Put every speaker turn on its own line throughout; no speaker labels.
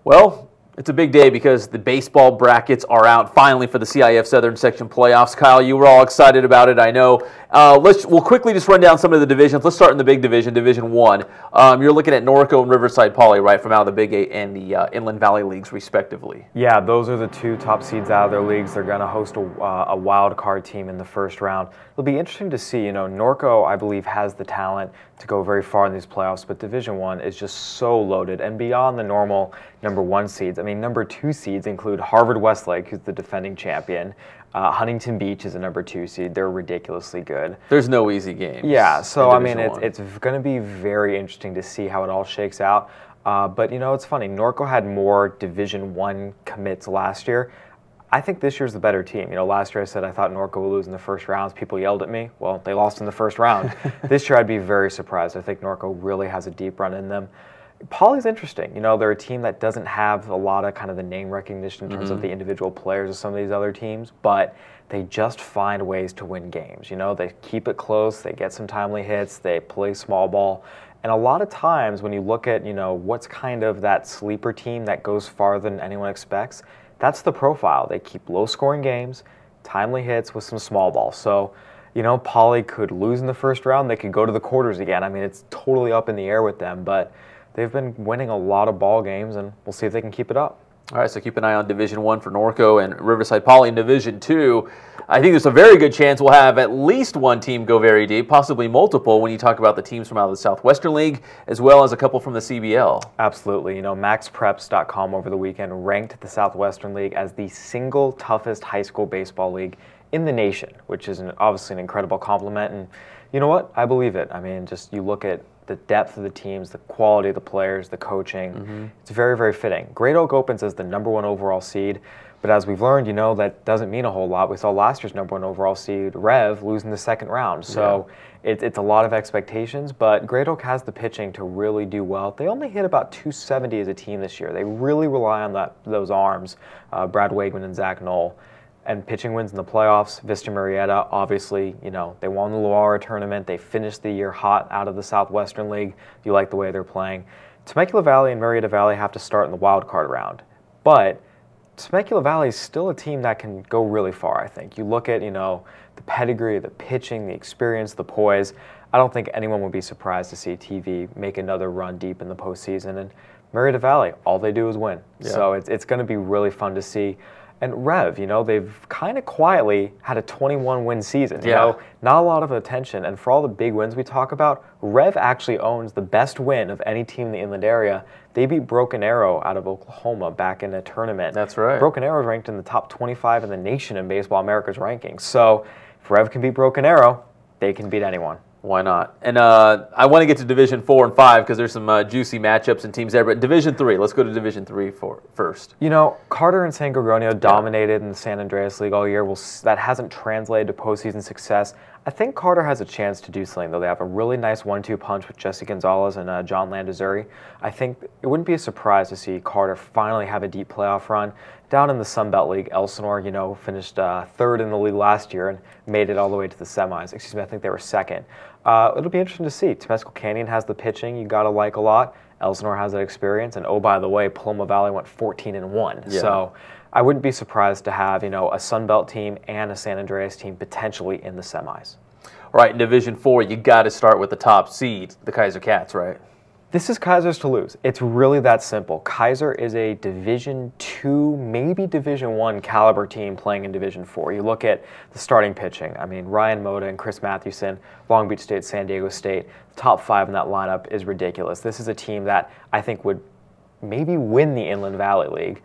Well, it's a big day because the baseball brackets are out finally for the CIF Southern Section playoffs. Kyle, you were all excited about it, I know. We'll quickly just run down some of the divisions. Let's start in the big division, Division 1. You're looking at Norco and Riverside Poly, right, from out of the Big 8 and the Inland Valley Leagues, respectively.
Yeah, those are the two top seeds out of their leagues. They're going to host a wild card team in the first round. It'll be interesting to see. You know, Norco, I believe, has the talent to go very far in these playoffs, but Division 1 is just so loaded and beyond the normal number 1 seeds. I mean, number 2 seeds include Harvard Westlake, who's the defending champion. Huntington Beach is a number 2 seed. They're ridiculously good.
There's no easy games.
Yeah, so I mean, it's going to be very interesting to see how it all shakes out. But you know, it's funny. Norco had more Division 1 commits last year. I think this year's the better team. You know, last year I said I thought Norco would lose in the first rounds. People yelled at me. Well, they lost in the first round. This year I'd be very surprised. I think Norco really has a deep run in them. Poly's interesting. You know, they're a team that doesn't have a lot of kind of the name recognition in terms of the individual players of some of these other teams, but they just find ways to win games. You know, they keep it close, they get some timely hits, they play small ball. And a lot of times when you look at, you know, what's kind of that sleeper team that goes farther than anyone expects, that's the profile. They keep low-scoring games, timely hits with some small ball. So, you know, Poly could lose in the first round. They could go to the quarters again. I mean, it's totally up in the air with them, but they've been winning a lot of ball games, and we'll see if they can keep it up.
All right, so keep an eye on Division 1 for Norco and Riverside Poly. In Division 2, I think there's a very good chance we'll have at least one team go very deep, possibly multiple, when you talk about the teams from out of the Southwestern League, as well as a couple from the CBL.
Absolutely. You know, MaxPreps.com over the weekend ranked the Southwestern League as the single toughest high school baseball league in the nation, which is obviously an incredible compliment. And you know what? I believe it. I mean, just you look at the depth of the teams, the quality of the players, the coaching. It's very, very fitting. Great Oak opens as the #1 overall seed, but as we've learned, you know, that doesn't mean a whole lot. We saw last year's #1 overall seed, Rev, lose in the second round. So it's a lot of expectations, but Great Oak has the pitching to really do well. They only hit about 270 as a team this year. They really rely on those arms, Brad Wegman and Zach Knoll. And pitching wins in the playoffs. Vista Marietta, obviously, you know, they won the Loara tournament. They finished the year hot out of the Southwestern League. You like the way they're playing. Temecula Valley and Marietta Valley have to start in the wild card round. But Temecula Valley is still a team that can go really far, I think. You look at, you know, the pedigree, the pitching, the experience, the poise. I don't think anyone would be surprised to see TV make another run deep in the postseason. And Marietta Valley, all they do is win. Yeah. So it's going to be really fun to see. And Rev, you know, they've kind of quietly had a 21-win season. You know, not a lot of attention. And for all the big wins we talk about, Rev actually owns the best win of any team in the inland area. They beat Broken Arrow out of Oklahoma back in a tournament.
That's right.
Broken Arrow is ranked in the top 25 in the nation in Baseball America's rankings. So if Rev can beat Broken Arrow, they can beat anyone.
Why not? And I want to get to Division 4 and 5 because there's some juicy matchups and teams there. But Division 3, let's go to Division 3 first.
You know, Carter and San Gorgonio dominated in the San Andreas League all year. Well, that hasn't translated to postseason success. I think Carter has a chance to do something, though. They have a really nice 1-2 punch with Jesse Gonzalez and John Landazuri. I think it wouldn't be a surprise to see Carter finally have a deep playoff run. Down in the Sun Belt League, Elsinore, you know, finished third in the league last year and made it all the way to the semis. Excuse me, I think they were second. It'll be interesting to see. Temescal Canyon has the pitching you got to like a lot. Elsinore has that experience. And oh, by the way, Paloma Valley went 14-1. Yeah. So I wouldn't be surprised to have, you know, a Sun Belt team and a San Andreas team potentially in the semis.
All right, in Division 4, you got to start with the top seed, the Kaiser Cats, right?
This is Kaiser's to lose. It's really that simple. Kaiser is a Division 2, maybe Division 1 caliber team playing in Division 4. You look at the starting pitching. I mean, Ryan Moda and Chris Mathewson, Long Beach State, San Diego State. The top 5 in that lineup is ridiculous. This is a team that I think would maybe win the Inland Valley League,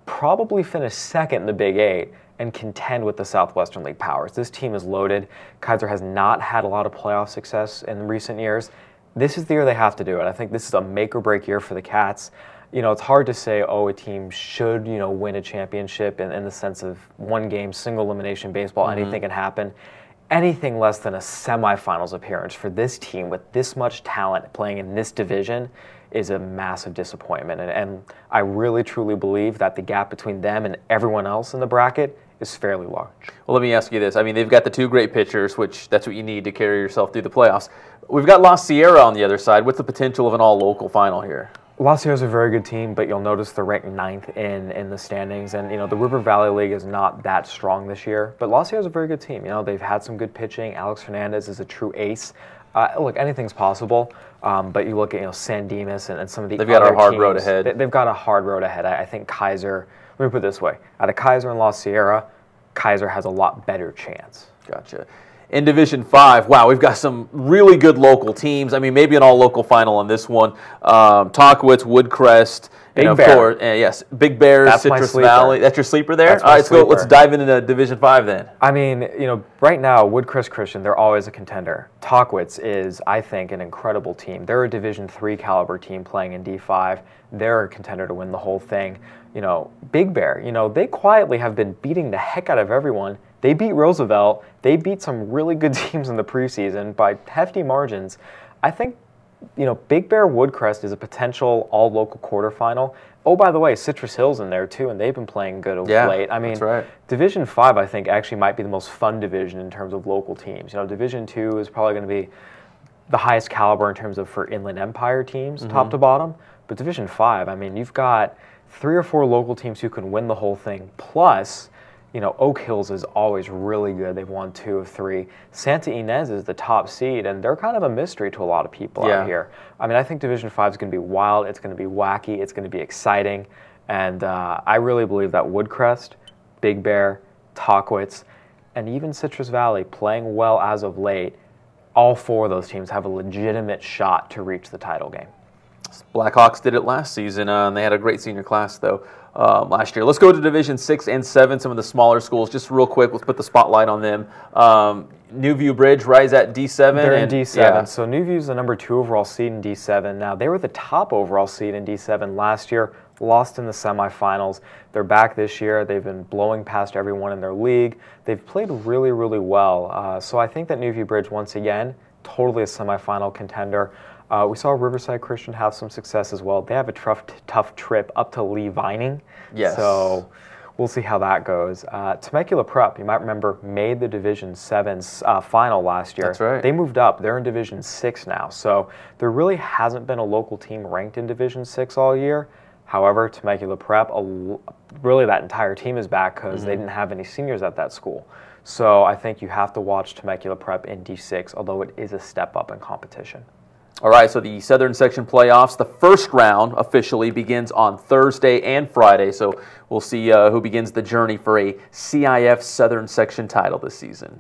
probably finish second in the Big 8, and contend with the Southwestern League powers. This team is loaded. Kaiser has not had a lot of playoff success in recent years. This is the year they have to do it. I think this is a make-or-break year for the Cats. You know, it's hard to say, oh, a team should, you know, win a championship in the sense of one game, single elimination baseball, anything can happen. Anything less than a semifinals appearance for this team with this much talent playing in this division is a massive disappointment. And I really, truly believe that the gap between them and everyone else in the bracket is fairly large.
Well, let me ask you this. I mean, they've got the 2 great pitchers, which that's what you need to carry yourself through the playoffs. We've got La Sierra on the other side. What's the potential of an all-local final here?
La Sierra is a very good team, but you'll notice they're ranked 9th in the standings. And, the River Valley League is not that strong this year. But La Sierra is a very good team. They've had some good pitching. Alex Hernandez is a true ace. Look, anything's possible. But you look at, San Dimas and some of the other teams.
They've got a hard road ahead.
They've got a hard road ahead. I think Kaiser, let me put it this way. Out of Kaiser and La Sierra, Kaiser has a lot better chance.
Gotcha. In Division 5, wow, we've got some really good local teams. I mean, maybe an all-local final on this one. Tockwitz, Woodcrest,
Big Bear.
Yes, Big Bears,
That's
Citrus Valley. That's your sleeper there?
That's
all right,
sleeper.
so let's dive into Division 5 then.
I mean, right now, Woodcrest Christian, they're always a contender. Tockwitz is, I think, an incredible team. They're a Division 3 caliber team playing in D5. They're a contender to win the whole thing. Big Bear, they quietly have been beating the heck out of everyone. They beat Roosevelt. They beat some really good teams in the preseason by hefty margins. I think, Big Bear Woodcrest is a potential all-local quarterfinal. Oh, by the way, Citrus Hill's in there too, and they've been playing good of late. I mean,
that's right.
Division 5, I think, actually might be the most fun division in terms of local teams. Division 2 is probably going to be the highest caliber in terms of for Inland Empire teams, top to bottom. But Division 5, I mean, you've got 3 or 4 local teams who can win the whole thing. Plus, Oak Hills is always really good. They've won 2 of 3. Santa Ynez is the top seed, and they're kind of a mystery to a lot of people out here. I mean, I think Division 5 is going to be wild. It's going to be wacky. It's going to be exciting. And I really believe that Woodcrest, Big Bear, Tockwitz, and even Citrus Valley playing well as of late, all 4 of those teams have a legitimate shot to reach the title game.
Blackhawks did it last season, and they had a great senior class, though, last year. Let's go to Division 6 and 7, some of the smaller schools. Just real quick, let's put the spotlight on them. Newview Bridge, right, is at D7?
They're in D7. Yeah. So Newview's the number 2 overall seed in D7. Now, they were the top overall seed in D7 last year, lost in the semifinals. They're back this year. They've been blowing past everyone in their league. They've played really, really well. So I think that Newview Bridge, once again, totally a semifinal contender. We saw Riverside Christian have some success as well. They have a tough trip up to Lee Vining.
Yes.
So we'll see how that goes. Temecula Prep, you might remember, made the Division 7's final last year.
That's right.
They moved up. They're in Division 6 now. So there really hasn't been a local team ranked in Division 6 all year. However, Temecula Prep, really that entire team is back because they didn't have any seniors at that school. So I think you have to watch Temecula Prep in D6, although it is a step up in competition.
All right, so the Southern Section playoffs, the first round officially begins on Thursday and Friday, so we'll see who begins the journey for a CIF Southern Section title this season.